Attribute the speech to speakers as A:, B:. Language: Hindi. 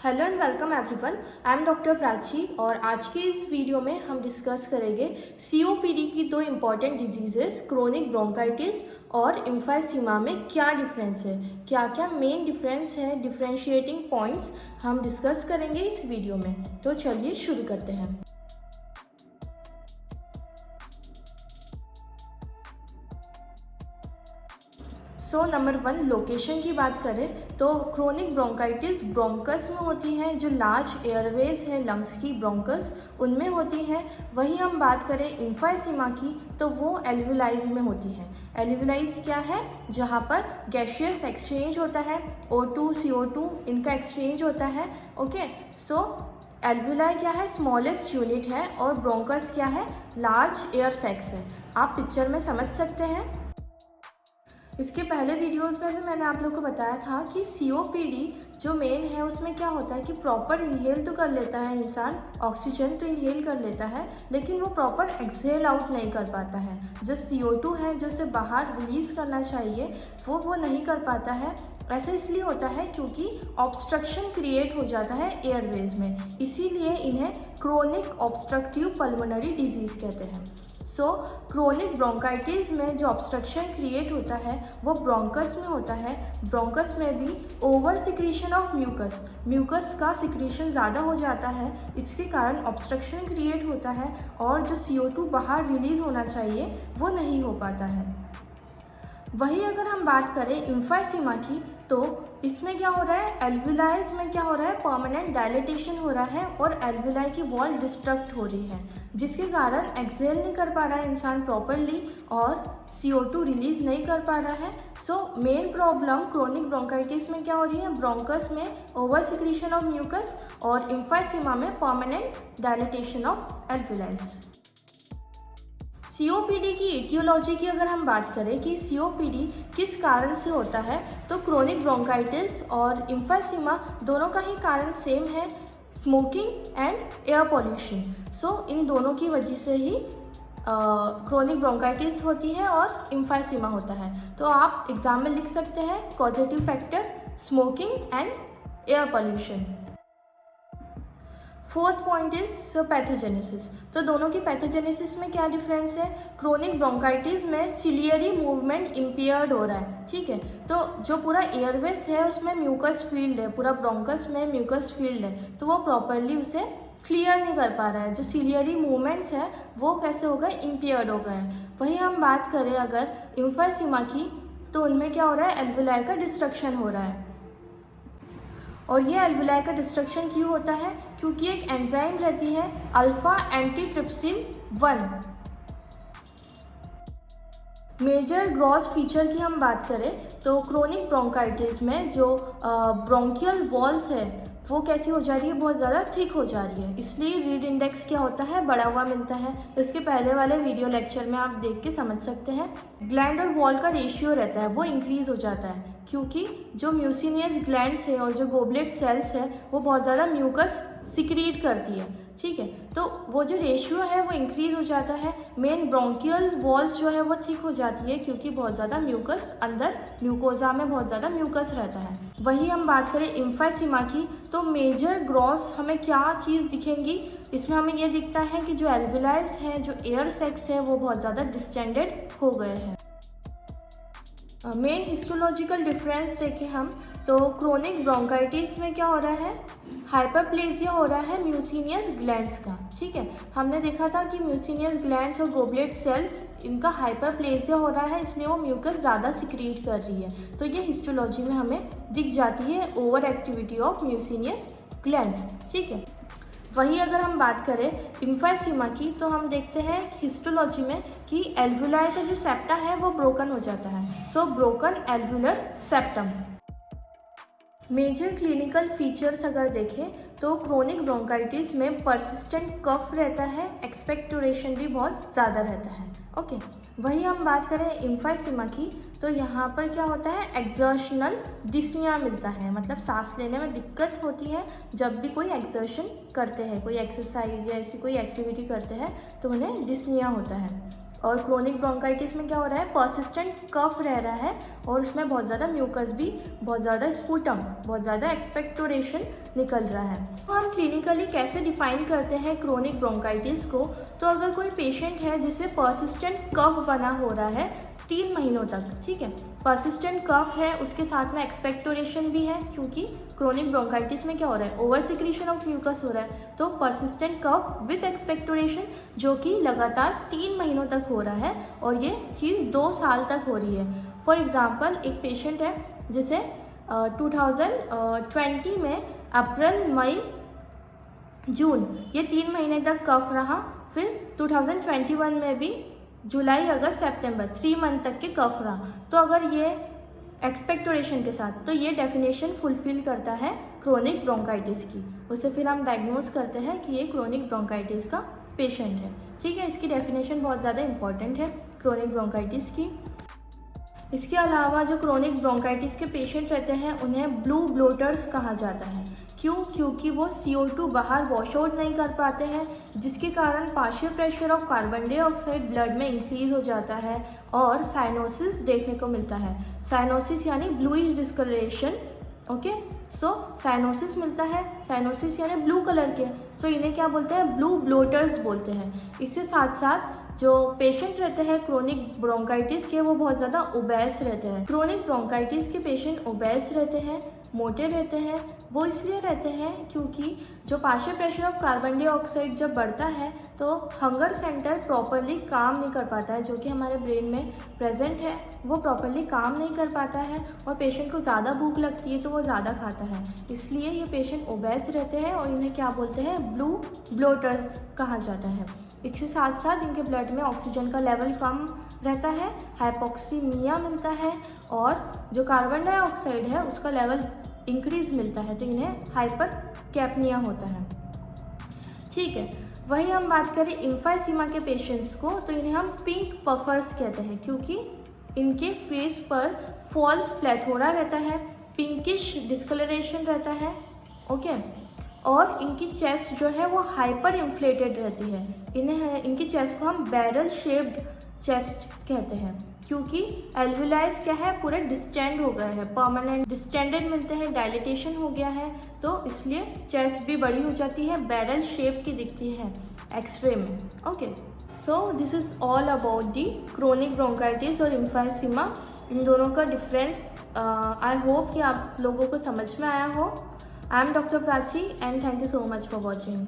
A: Hello and welcome everyone. I am doctor Prachi और आज के इस वीडियो में हम डिस्कस करेंगे सीओपीडी की दो इम्पॉर्टेंट डिजीजेस क्रोनिक ब्रोंकाइटिस और एम्फाइसीमा में क्या डिफरेंस है, क्या क्या मेन डिफरेंस है, डिफरेंशिएटिंग पॉइंट्स हम डिस्कस करेंगे इस वीडियो में। तो चलिए शुरू करते हैं। नंबर 1 लोकेशन की बात करें तो क्रोनिक ब्रोंकाइटिस ब्रोंकस में होती है, जो लार्ज एयरवेज है लंग्स की ब्रोंकस उनमें होती है। वही हम बात करें एम्फाइसीमा की तो वो एल्वुलाइज में होती है। एल्वुलाइज क्या है? जहाँ पर गैसियस एक्सचेंज होता है, O2 CO2 इनका एक्सचेंज होता है। ओके, सो एल्वुलाई क्या है? स्मॉलेस्ट यूनिट है और ब्रोंकस क्या है? लार्ज एयर सैक्स है। आप पिक्चर में समझ सकते हैं। इसके पहले वीडियोस में भी मैंने आप लोगों को बताया था कि सीओपीडी जो मेन है उसमें क्या होता है कि प्रॉपर इनहेल तो कर लेता है इंसान, ऑक्सीजन तो इनहेल कर लेता है, लेकिन वो प्रॉपर एक्सहेल आउट नहीं कर पाता है। जो CO2 है जो उसे बाहर रिलीज करना चाहिए वो नहीं कर पाता है। ऐसा इसलिए होता है क्योंकि ऑब्स्ट्रक्शन क्रिएट हो जाता है एयरवेज में, इसीलिए इन्हें क्रोनिक ऑब्स्ट्रक्टिव पल्मोनरी डिजीज कहते हैं। क्रोनिक ब्रोंकाइटिस में जो ऑब्स्ट्रक्शन क्रिएट होता है वो ब्रोंकस में होता है। ब्रोंकस में भी ओवर सिक्रीशन ऑफ म्यूकस का सिक्रीशन ज़्यादा हो जाता है, इसके कारण ऑब्स्ट्रक्शन क्रिएट होता है और जो CO2 बाहर रिलीज होना चाहिए वो नहीं हो पाता है। वही अगर हम बात करें एम्फाइसीमा की तो इसमें क्या हो रहा है? एल्वुलाइज में क्या हो रहा है? परमानेंट डायलेटेशन हो रहा है और एल्वुलाई की वॉल डिस्ट्रक्ट हो रही है, जिसके कारण एक्सहेल नहीं कर पा रहा है इंसान प्रॉपरली और CO2 रिलीज नहीं कर पा रहा है। मेन प्रॉब्लम क्रोनिक ब्रोंकाइटिस में क्या हो रही है? ब्रोंकस में ओवर सिक्रीशन ऑफ म्यूकस और एम्फाइसीमा में परमानेंट डायलेटेशन ऑफ एल्वुलाइज। सीओपीडी की एटियोलॉजी की अगर हम बात करें कि सीओपीडी किस कारण से होता है, तो क्रोनिक ब्रोंकाइटिस और एम्फाइसीमा दोनों का ही कारण सेम है, स्मोकिंग एंड एयर पॉल्यूशन। इन दोनों की वजह से ही क्रोनिक ब्रोंकाइटिस होती है और एम्फाइसीमा होता है। तो आप एग्जाम में लिख सकते हैं causative factor smoking and air pollution. Fourth point is pathogenesis. तो दोनों की पैथोजेनेसिस में क्या डिफरेंस है? क्रोनिक ब्रोंकाइटिस में सिलियरी मूवमेंट इम्पेयर्ड हो रहा है, ठीक है। तो जो पूरा एयरवेज है उसमें म्यूकस फील्ड है, पूरा ब्रोंकस में म्यूकस फील्ड है, तो वो प्रॉपरली उसे क्लियर नहीं कर पा रहा है। जो सिलियरी मूवमेंट्स है वो कैसे हो गए? इम्पेयर्ड हो गए हैं। वही हम बात करें अगर एम्फाइसीमा की तो उनमें क्या हो रहा है? एल्वुलाई का डिस्ट्रक्शन हो रहा है। और ये एल्वुलाई का डिस्ट्रक्शन क्यों होता है? क्योंकि एक एंजाइम रहती है alpha antitrypsin 1। Major gross feature की हम बात करें तो क्रोनिक ब्रोंकाइटिस में जो ब्रोंकियल वॉल्स है वो कैसी हो जा रही है? बहुत ज़्यादा थिक हो जा रही है, इसलिए रीड इंडेक्स क्या होता है? बढ़ा हुआ मिलता है। इसके पहले वाले वीडियो लेक्चर में आप देख के समझ सकते हैं। ग्लैंड और वॉल का रेशियो रहता है वो इंक्रीज हो जाता है, क्योंकि जो म्यूसिनियस ग्लैंड्स है और जो गोबलेट सेल्स है वो बहुत ज़्यादा म्यूकस सिक्रीट करती है, ठीक है। तो वो जो रेशियो है वो इंक्रीज हो जाता है। मेन ब्रोंकियल वॉल्स जो है वो ठीक हो जाती है क्योंकि बहुत ज़्यादा म्यूकस अंदर म्यूकोजा में बहुत ज़्यादा म्यूकस रहता है। वही हम बात करें एम्फाइसीमा की तो मेजर ग्रॉस हमें क्या चीज़ दिखेंगी? इसमें हमें ये दिखता है कि जो एल्वुलाइज हैं, जो एयर सैक्स है वो बहुत ज़्यादा डिस्टेंडेड हो गए हैं। मेन हिस्टोलॉजिकल डिफरेंस देखें हम तो क्रोनिक ब्रोंकाइटिस में क्या हो रहा है? हाइपरप्लेजिया हो रहा है म्यूसिनियस ग्लैंड्स का, ठीक है। हमने देखा था कि म्यूसिनियस ग्लैंड्स और गोबलेट सेल्स इनका हाइपरप्लेजिया हो रहा है, इसलिए वो म्यूकस ज़्यादा सिक्रीट कर रही है। तो ये हिस्टोलॉजी में हमें दिख जाती है ओवर एक्टिविटी ऑफ म्यूसिनियस ग्लैंड्स, ठीक है। वही अगर हम बात करें एम्फाइसीमा की तो हम देखते हैं हिस्टोलॉजी में कि एल्वुलाई का जो सेप्टा है वो ब्रोकन हो जाता है। Broken alveolar septum. Major clinical features अगर देखें तो क्रोनिक ब्रोंकाइटिस में परसिस्टेंट कफ रहता है, एक्सपेक्टोरेशन भी बहुत ज़्यादा रहता है, ओके। वही हम बात करें एम्फाइसीमा की तो यहाँ पर क्या होता है? एक्सर्शनल डिस्निया मिलता है, मतलब सांस लेने में दिक्कत होती है जब भी कोई एक्सर्शन करते हैं, कोई एक्सरसाइज या ऐसी कोई एक्टिविटी करते हैं तो उन्हें डिस्निया होता है। और क्रोनिक ब्रोंकाइटिस में क्या हो रहा है, परसिस्टेंट कफ रह रहा है और उसमें बहुत ज़्यादा म्यूकस भी, बहुत ज़्यादा स्पूटम, बहुत ज़्यादा एक्सपेक्टोरेशन निकल रहा है। तो हम क्लिनिकली कैसे डिफाइन करते हैं क्रोनिक ब्रोंकाइटिस को, तो अगर कोई पेशेंट है जिसे परसिस्टेंट कफ बना हो रहा है 3 महीनों तक, ठीक है, परसिस्टेंट कफ है, उसके साथ में एक्सपेक्टोरेशन भी है, क्योंकि क्रोनिक ब्रोंकाइटिस में क्या हो रहा है, ओवर सिक्रीशन ऑफ म्यूकस हो रहा है, तो परसिस्टेंट कफ विथ एक्सपेक्टोरेशन जो कि लगातार 3 महीनों तक हो रहा है और ये चीज़ 2 साल तक हो रही है। फॉर एग्जांपल एक पेशेंट है जिसे 2020 में अप्रैल, मई, जून ये 3 महीने तक कफ रहा, फिर 2021 में भी जुलाई, अगस्त, सितंबर 3 मंथ तक के कफ रहा। तो अगर ये एक्सपेक्टोरेशन के साथ, तो ये डेफिनेशन फुलफिल करता है क्रोनिक ब्रोंकाइटिस की। उसे फिर हम डायग्नोज करते हैं कि ये क्रोनिक ब्रोंकाइटिस का पेशेंट है, ठीक है। इसकी डेफिनेशन बहुत ज़्यादा इंपॉर्टेंट है क्रोनिक ब्रोंकाइटिस की। इसके अलावा जो क्रोनिक ब्रोंकाइटिस के पेशेंट रहते हैं उन्हें ब्लू ब्लोटर्स कहा जाता है। क्यों? क्योंकि वो CO2 बाहर वॉश आउट नहीं कर पाते हैं, जिसके कारण partial pressure of carbon dioxide blood में इंक्रीज हो जाता है और साइनोसिस देखने को मिलता है। साइनोसिस यानी ब्लूइश डिस्कलरेशन, ओके। सो साइनोसिस मिलता है, साइनोसिस यानी ब्लू कलर के, सो इन्हें क्या बोलते हैं, ब्लू ब्लोटर्स बोलते हैं। इसके साथ साथ जो पेशेंट रहते हैं क्रोनिक ब्रोंकाइटिस के, वो बहुत ज़्यादा ओबेस रहते हैं। क्रोनिक ब्रोंकाइटिस के पेशेंट ओबेस रहते हैं, मोटे रहते हैं। वो इसलिए रहते हैं क्योंकि जो partial pressure of carbon dioxide जब बढ़ता है तो हंगर सेंटर प्रॉपरली काम नहीं कर पाता है, जो कि हमारे ब्रेन में प्रेजेंट है, वो प्रॉपरली काम नहीं कर पाता है और पेशेंट को ज़्यादा भूख लगती है तो वो ज़्यादा खाता है। इसलिए ये पेशेंट ओबेस रहते हैं और इन्हें क्या बोलते हैं, ब्लू ब्लोटर्स कहा जाता है। इसके साथ साथ इनके ब्लड में ऑक्सीजन का लेवल कम रहता है, हाइपोक्सीमिया मिलता है और जो कार्बन डाइऑक्साइड है उसका लेवल इंक्रीज मिलता है, तो इन्हें हाइपर कैप्निया होता है, ठीक है। वही हम बात करें इम्फाइसीमा के पेशेंट्स को, तो इन्हें हम पिंक पफर्स कहते हैं क्योंकि इनके फेस पर फॉल्स प्लेथोरा रहता है, पिंकिश डिस्कलरेशन रहता है, ओके। और इनकी चेस्ट जो है वो हाइपर इन्फ्लेटेड रहती है। इनकी चेस्ट को हम बैरल शेप्ड चेस्ट कहते हैं क्योंकि एल्वुलाइज क्या है, पूरे डिस्टेंड हो गए हैं, परमानेंट डिस्टेंडेड मिलते हैं, डायलिटेशन हो गया है, तो इसलिए चेस्ट भी बड़ी हो जाती है, बैरल शेप की दिखती है एक्सरे में, okay. So this is all about the chronic bronchitis और इम्फाइसीमा, इन दोनों का डिफरेंस। आई होप कि आप लोगों को समझ में आया हो। I am doctor Prachi and thank you so much for watching.